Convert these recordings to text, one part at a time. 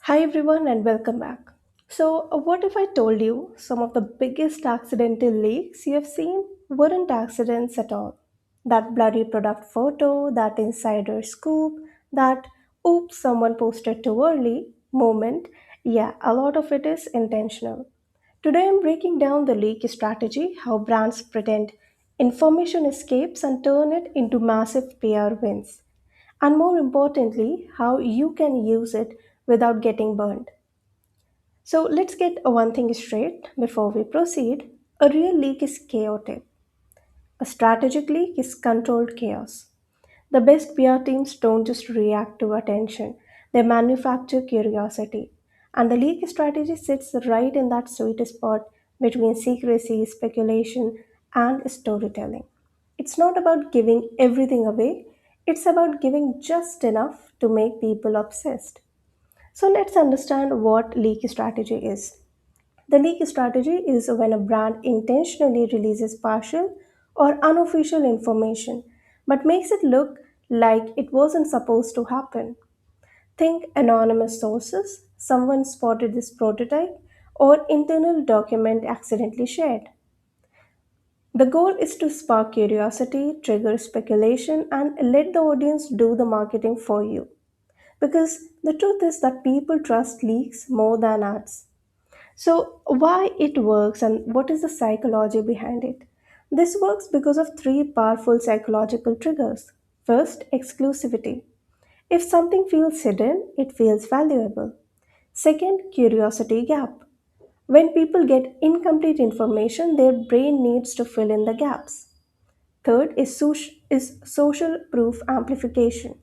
Hi everyone and welcome back. What if I told you some of the biggest accidental leaks you have seen weren't accidents at all? That blurry product photo, that insider scoop, that oops, someone posted too early moment, yeah, a lot of it is intentional. Today I'm breaking down the leak strategy, how brands pretend information escapes and turn it into massive PR wins, and more importantly, how you can use it without getting burned. So let's get one thing straight before we proceed. A real leak is chaotic. A strategic leak is controlled chaos. The best PR teams don't just react to attention, they manufacture curiosity. And the leak strategy sits right in that sweet spot between secrecy, speculation, and storytelling. It's not about giving everything away, it's about giving just enough to make people obsessed. So let's understand what leak strategy is. The leak strategy is when a brand intentionally releases partial or unofficial information but makes it look like it wasn't supposed to happen. Think anonymous sources, someone spotted this prototype, or internal document accidentally shared. The goal is to spark curiosity, trigger speculation, and let the audience do the marketing for you. Because the truth is that people trust leaks more than ads. So, why it works and what is the psychology behind it? This works because of three powerful psychological triggers. First, exclusivity. If something feels hidden, it feels valuable. Second, curiosity gap. When people get incomplete information, their brain needs to fill in the gaps. Third is social proof amplification.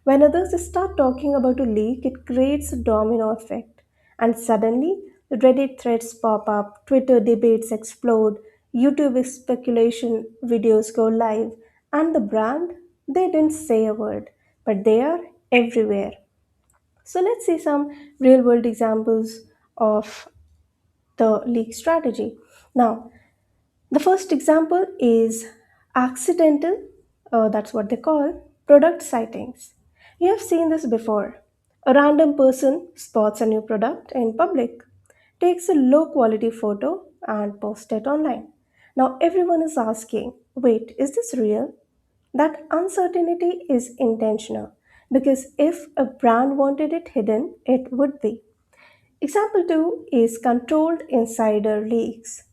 When others start talking about a leak, it creates a domino effect. And suddenly, Reddit threads pop up, Twitter debates explode, YouTube speculation videos go live, and the brand, they didn't say a word, but they are everywhere. So let's see some real world examples of the leak strategy. Now, the first example is accidental, that's what they call product sightings. You have seen this before. A random person spots a new product in public, takes a low quality photo, and posts it online. Now everyone is asking, wait, is this real? That uncertainty is intentional because if a brand wanted it hidden, it would be. Example 2 is controlled insider leaks.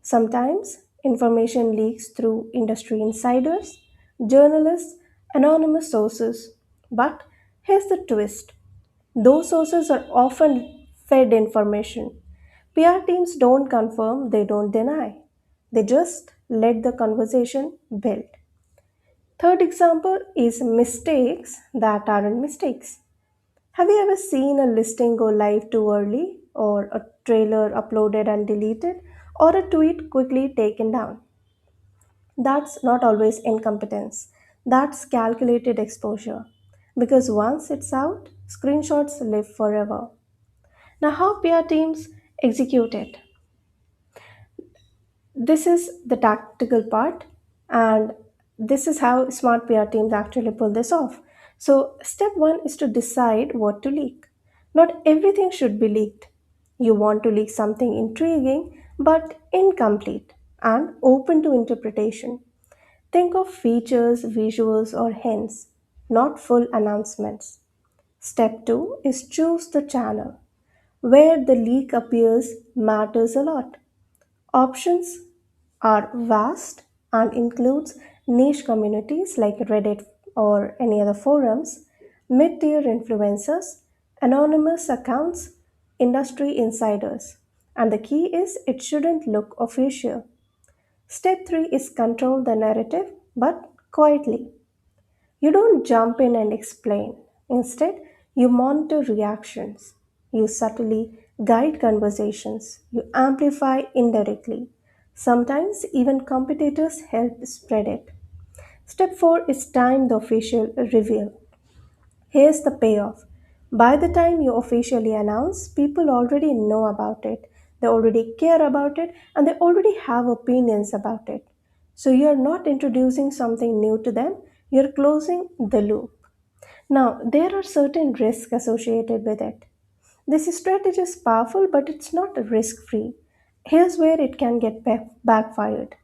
Sometimes information leaks through industry insiders, journalists, anonymous sources. But here's the twist, those sources are often fed information. PR teams don't confirm, they don't deny. They just let the conversation build. Third example is mistakes that aren't mistakes. Have you ever seen a listing go live too early, or a trailer uploaded and deleted, or a tweet quickly taken down? That's not always incompetence, that's calculated exposure. Because once it's out, screenshots live forever. Now, how PR teams execute it? This is the tactical part, and this is how smart PR teams actually pull this off. So, step one is to decide what to leak. Not everything should be leaked. You want to leak something intriguing but incomplete and open to interpretation. Think of features, visuals, or hints, not full announcements. Step 2 is choose the channel. Where the leak appears matters a lot. Options are vast and includes niche communities like Reddit or any other forums, mid-tier influencers, anonymous accounts, industry insiders. And the key is it shouldn't look official. Step 3 is control the narrative but quietly. You don't jump in and explain. Instead, you monitor reactions. You subtly guide conversations. You amplify indirectly. Sometimes even competitors help spread it. Step 4 is time the official reveal. Here's the payoff. By the time you officially announce, people already know about it, they already care about it, and they already have opinions about it. So you're not introducing something new to them, you're closing the loop. Now, there are certain risks associated with it. This strategy is powerful, but it's not risk free. Here's where it can get backfired.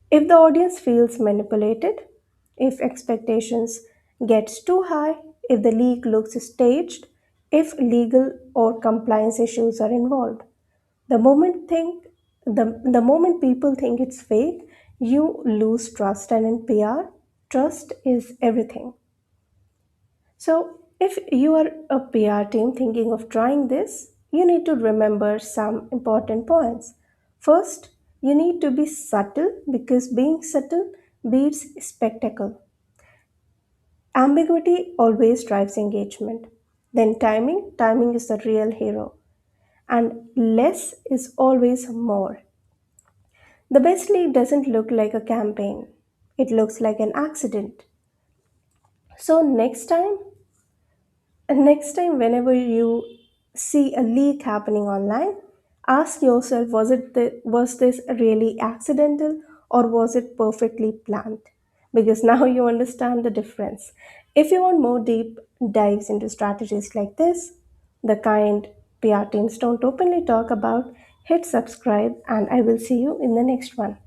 If the audience feels manipulated, if expectations gets too high, if the leak looks staged, if legal or compliance issues are involved, the moment think the moment people think it's fake, you lose trust, and in PR, trust is everything. So, if you are a PR team thinking of trying this, you need to remember some important points. First, you need to be subtle because being subtle beats spectacle. Ambiguity always drives engagement. Then, timing is the real hero. And less is always more. The best league doesn't look like a campaign, it looks like an accident. So, next time, whenever you see a leak happening online, ask yourself, was this really accidental or was it perfectly planned? Because now you understand the difference. If you want more deep dives into strategies like this, the kind PR teams don't openly talk about, hit subscribe and I will see you in the next one.